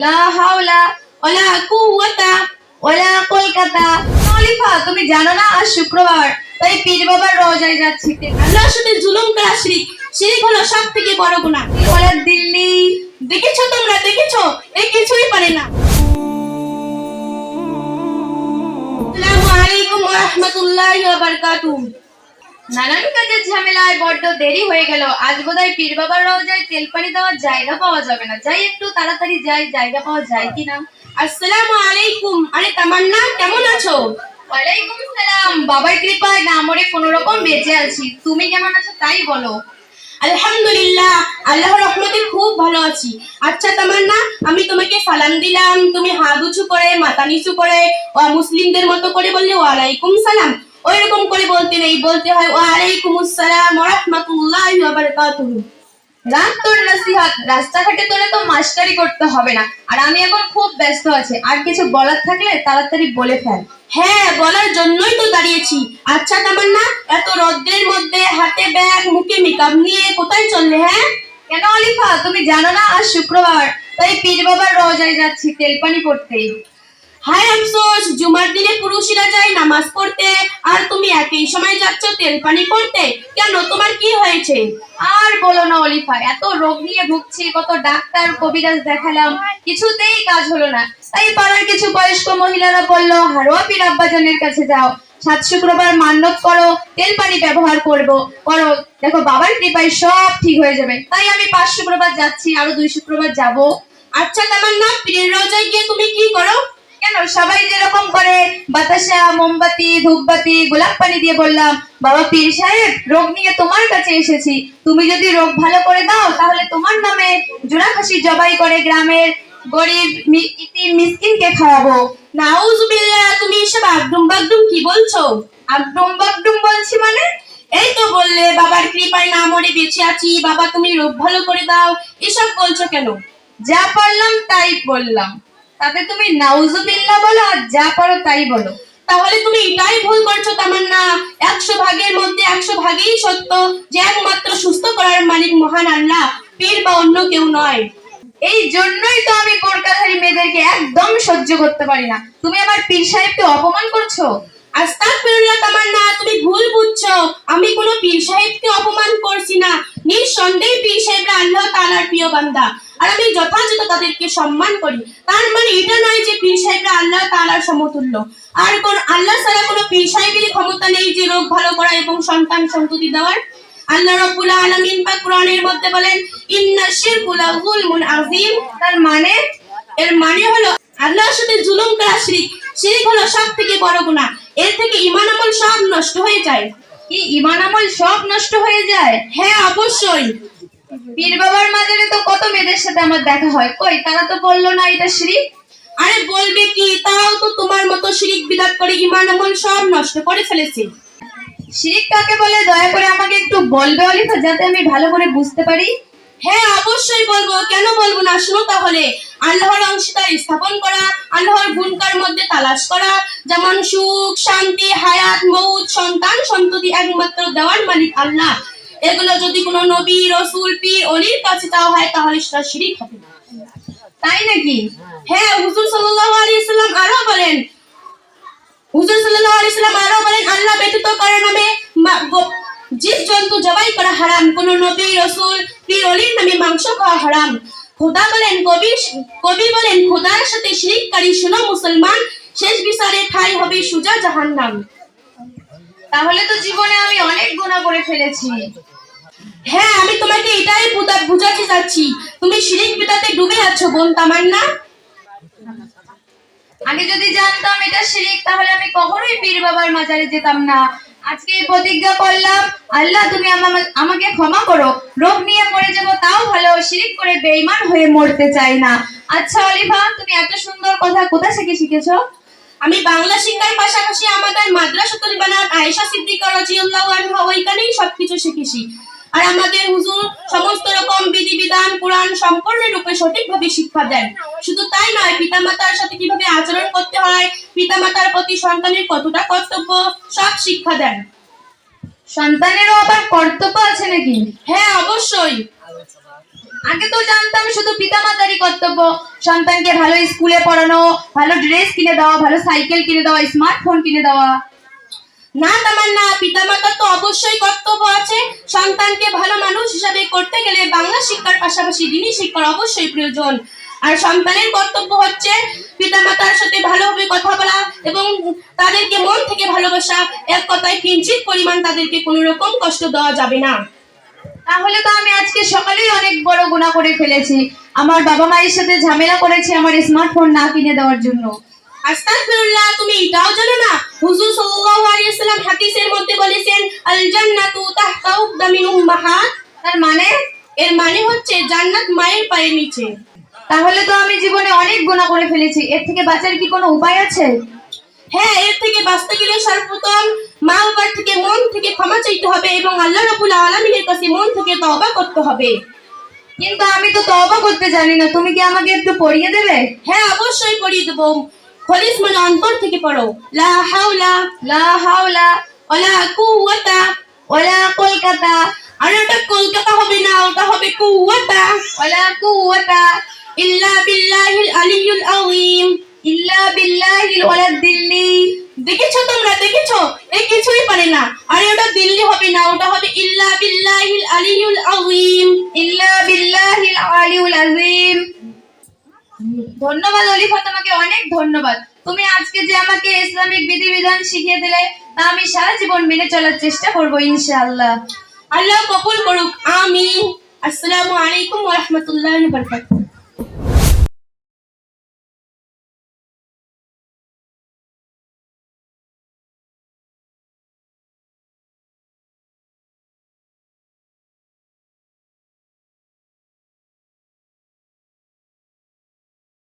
লা হাওলা ওয়ালা কুওয়াতা ওয়ালা কলকাতা। খলিফা, তুমি জানো না আজ শুক্রবার, তাই পীর বাবার রোজায় যাচ্ছি। আল্লাহর সাথে জুলুম করা শিরক। শিরক হলো সবথেকে বড় গুনাহ। বলে দিল্লি। দেখেছো তোমরা, দেখেছো? এ কিছুই পারে না। আসসালামু আলাইকুম ওয়া রাহমাতুল্লাহি ওয়া বারাকাতুহু। নানান কাজের ঝামেলায় বড্ড দেরি হয়ে গেল। আজ বোধহয় পীর বাবার রোজায় তেল পানি দেওয়ার জায়গা পাওয়া যাবে না। যাই একটু তাড়াতাড়ি যাই, জায়গা পাওয়া যায় কিনা। আসসালামু আলাইকুম। আরে তামান্না, কেমন আছো? ওয়ালাইকুম সালাম। বাবার কৃপায় না মরে কোনো রকম বেঁচে আছি। তুমি কেমন আছো তাই বলো। আলহামদুলিল্লাহ, আল্লাহর রহমতে খুব ভালো আছি। আচ্ছা তামান্না, আমি তোমাকে সালাম দিলাম, তুমি হাত উঁচু করে মাথা নিচু করে মুসলিমদের মতো করে বললে ওয়ালাইকুম সালাম। ওইরকম করে বলতে নেই, বলতে হয় ওয়ালাইকুম আসসালাম ওয়া রাহমাতুল্লাহি ওয়া বারাকাতুহু। রাত তোর নসিহত, রাস্তাঘাটে তোলে তো মাস্টারি করতে হবে না। আর আমি এখন খুব ব্যস্ত আছি, আর কিছু বলার থাকলে তাড়াতাড়ি বলে ফেল। হ্যাঁ, বলার জন্যই তো দাঁড়িয়েছি। আচ্ছা তামান্না, এত রৌদ্রের মধ্যে হাতে ব্যাগ মুখে মেকআপ নিয়ে কোথায় চললে? হ্যাঁ, কেন আলিফা, তুমি জানো না আজ শুক্রবার, তাই পীর বাবার রোজায় যাচ্ছি তেল পানি পড়তে। হায় আফসোস, জুমার দিনে পুরুষরা যায় নামাজ পড়তে, আর তুমি একই সময় যাচ্ছ তেল পানি পড়তে। কেন, তোমার কি হয়েছে? আর বলো না অলিফা, এত রোগ নিয়ে ভুগছি, কত ডাক্তার কবিরাজ দেখালাম, কিছুতেই কাজ হলো না। তাই পাড়ার কিছু বয়স্ক মহিলারা বললো, হারোয়া পীর আব্বাজানের কাছে যাও, সাত শুক্রবার মান্যত করো, তেল পানি ব্যবহার করো, দেখো বাবার কৃপায় সব ঠিক হয়ে যাবে। তাই আমি 5 শুক্রবার যাচ্ছি, আরো 2 শুক্রবার যাব। আচ্ছা তামান্না, পীরের রোজায় গিয়ে তুমি কি করো? কেন, সবাই যেরকম করে বাতাসা, মোমবাতি, ধূপবাতি, গোলাপ পানি দিয়ে বললাম, বাবা পীর সাহেব, রোগ নিয়ে তোমার কাছে এসেছি, তুমি যদি রোগ ভালো করে দাও তাহলে তোমার নামে জোড়া খাসি জবাই করে গ্রামের গরিব ইতিম মিসকিনকে খাওয়াবো। নাউজুবিল্লাহ, তুমি এসব আগডুম বাগডুম কি বলছো? আকডুম বাকডুম বলছি মানে? এই তো বললে বাবার কৃপায় না মরে বেঁচে আছি, বাবা তুমি রোগ ভালো করে দাও, এসব বলছো কেন? যা পারলাম তাই বললাম, তাতে তুমি নাউজুবিল্লাহ বলো আর যা পারো তাই বলো। তাহলে তুমি এটাই ভুল করছো তামান্না। 100 ভাগের মধ্যে 100 ভাগই সত্য যে একমাত্র সুস্থ করার মালিক মহান আল্লাহ, পীর বা অন্য কেউ নয়। এই জন্যই তো আমি বোরকাধারী মেয়েদেরকে একদম সহ্য করতে পারি না। তুমি আমার পীর সাহেবকে অপমান করছো। আস্তাগফিরুল্লাহ তামান্না, তুমি ভুল বুঝছো। আমি কোনো পীর সাহেবকে অপমান করছি না। নিঃসন্দেহে পীর সাহেবরা আল্লাহ তাআলার প্রিয় বান্দা, আর আমি যথাযথ তাদেরকে সম্মান করি। তার মানে এটা নয় যে পীর সাহেবরা আল্লাহ তাআলার সমতুল্য। আর কোন আল্লাহ ছাড়া কোনো পীর সাহেবেরই ক্ষমতা নেই যে রোগ ভালো করা এবং সন্তান সন্ততি দেওয়ার। আল্লাহ রাব্বুল আলামিন পাক কোরআনের মধ্যে বলেন, ইন্নাশ শিরকু লাযুলমুন আযীম। তার মানে? এর মানে হলো আল্লাহর সাথে জুলুম করা শিরক। শিরক হলো সবথেকে বড় গুনাহ। এর থেকে ঈমান আমল সব নষ্ট হয়ে যায়। কি ঈমান আমল সব নষ্ট হয়ে যায়? হ্যাঁ, অবশ্যই। পীর বাবার মাজারে তো কত মেয়েদের সাথে আমার দেখা হয়, কই তারা তো বললো না এটা শিরক। আরে বলবে কি, তাও তো তোমার মতো শিরক বিদআত করে ঈমান আমল সব নষ্ট করে ফেলেছে। শিরক কাকে বলে দয়া করে আমাকে একটু বলবে অলিফা, যাতে আমি ভালো করে বুঝতে পারি। হ্যাঁ, অবশ্যই বলবো, কেন বলবো না। শুনো তাহলে, আল্লাহর অংশীদার স্থাপন করা, আল্লাহর গুণকার মধ্যে তালাশ করা, যেমন সুখ শান্তি হায়াত মউত সন্তান সন্ততি একমাত্র দেওয়ার মালিক আল্লাহ, এগুলো যদি কোনো নবী রাসূল পীর ওলির কাছে চাওয়া হয় তাহলে সেটা শিরক হবে। তাই নাকি? হ্যাঁ, হুজুর সাল্লাল্লাহু আলাইহি সাল্লাম আরো বলেন, আল্লাহ ব্যতীত কারো নামে জীব জন্তু জবাই করা হারাম, কোন নবী রাসূল পীর ওলির নামে মাংস খাওয়া হারাম। কবি বলেন খোদার সাথে শিরককারী শোনো মুসলমান, শেষ বিচারে ঠাঁই হবে সুজা জাহান্নাম। তাহলে তো জীবনে আমি অনেক গুনাহ করে ফেলেছি। হ্যাঁ, আমি তোমাকে এটাই বুঝাতে চাচ্ছি, তুমি শিরক বিদআতে ডুবে আছো বোন তামান্না। আমি যদি জানতাম এটা শিরক, তাহলে আমি কখনোই পীর বাবার মাজারে যেতাম না। আজকে এই প্রতিজ্ঞা করলাম, আল্লাহ তুমি আমাকে ক্ষমা করো, রোগ নিয়ে মরে যাবো তাও ভালো, শিরক করে বেঈমান হয়ে মরতে চাই না। আচ্ছা অলিভা, তুমি এত সুন্দর কথা কোথা থেকে শিখেছো? আমি বাংলা শিক্ষার পাশাপাশি আমাদের মাদ্রাসাতুল বানাত আয়েশা সিদ্দিকা রাদিয়াল্লাহু আনহা ওইখানেই সবকিছু শিখেছি। আর আমাদের হুজুর সমস্ত রকম বিধিবিধান কোরআন সম্পূর্ণরূপে সঠিকভাবে শিক্ষা দেন। শুধু তাই নয়, পিতামাতার সাথে কিভাবে আচরণ করতে হয়, পিতামাতার প্রতি সন্তানের কতটা কর্তব্য, সব শিক্ষা দেন। সন্তানেরও আবার কর্তব্য আছে নাকি? হ্যাঁ, অবশ্যই। আগে তো জানতাম শুধু পিতামাতারই কর্তব্য সন্তানকে ভালো স্কুলে পড়ানো, ভালো ড্রেস কিনে দেওয়া, ভালো সাইকেল কিনে দেওয়া, স্মার্টফোন কিনে দেওয়া। না তামান্না, পিতামাতার তো অবশ্যই কর্তব্য আছে। সন্তানকে ভালো মানুষ হিসাবে করতে গেলে বাংলা শিক্ষার পাশাপাশি দ্বীনি শিক্ষার অবশ্যই প্রয়োজন। আর সন্তানের কর্তব্য হচ্ছে পিতামাতার সাথে ভালোভাবে কথা বলা এবং তাদেরকে মন থেকে ভালোবাসা। এক কথায় কিঞ্চিত পরিমাণ তাদেরকে কোনো রকম কষ্ট দেওয়া যাবে না। তাহলে তো আমি আজকে সকালেই অনেক বড় গুনাহ করে ফেলেছি। আমার বাবা মায়ের সাথে ঝামেলা করেছি আমার স্মার্টফোন না কিনে দেওয়ার জন্য। আস্তাগফিরুল্লাহ, তুমি এটাও জানো না হুজুর সাল্লাল্লাহু আলাইহি ওয়াসাল্লাম হাদিসের মধ্যে বলেছেন আল জান্নাতু তাহতা উকদামিন উম্মাহাত। তার মানে? এর মানে হচ্ছে জান্নাত মায়ের পায়ের নিচে। তাহলে তো আমি জীবনে অনেক গুনাহ করে ফেলেছি, এর থেকে বাঁচার কি কোনো উপায় আছে? হ্যাঁ, এর থেকে বাঁচতে গেলে সর্বপ্রথম মা বাবার থেকে মন থেকে ক্ষমা চাইতে হবে এবং আল্লাহ রাব্বুল আলামিনের কাছে মন থেকে তওবা করতে হবে। কিন্তু আমি তো তওবা করতে জানি না, তুমি কি আমাকে একটু পড়িয়ে দেবে? হ্যাঁ, অবশ্যই পড়িয়ে দেবো। খলিস মানে অন্তর থেকে পড়ো। লা হাওলা লা হাওলা ওয়ালা কুওয়াতা। ওয়ালা কলকাতা আর ওটা কলকাতা হবে না, ওটা হবে কুওয়াতা। ওয়ালা কুওয়াতা ইল্লা বিল্লাহিল আলিয়্যুল আযীম। ইল্লা বিল্লাহিল ওয়ালাদ দিল্লি। দেখেছো তোমরা, দেখেছো? এ কিছুই পারে না। আর ওটা দিল্লি হবে না, ওটা হবে ইল্লা বিল্লাহিল আলিয়্যুল আযীম। ইল্লা বিল্লাহিল আলিয়্যুল আযীম। ধন্যবাদ অলিফা, তোমাকে অনেক ধন্যবাদ। তুমি আজকে যে আমাকে ইসলামিক বিধিবিধান শিখিয়ে দিলে তা আমি সারা জীবন মেনে চলার চেষ্টা করব ইনশাআল্লাহ। আল্লাহ কবুল করুক, আমিন। আসসালামু আলাইকুম ওয়া রাহমাতুল্লাহি ওয়া বারাকাতুহু।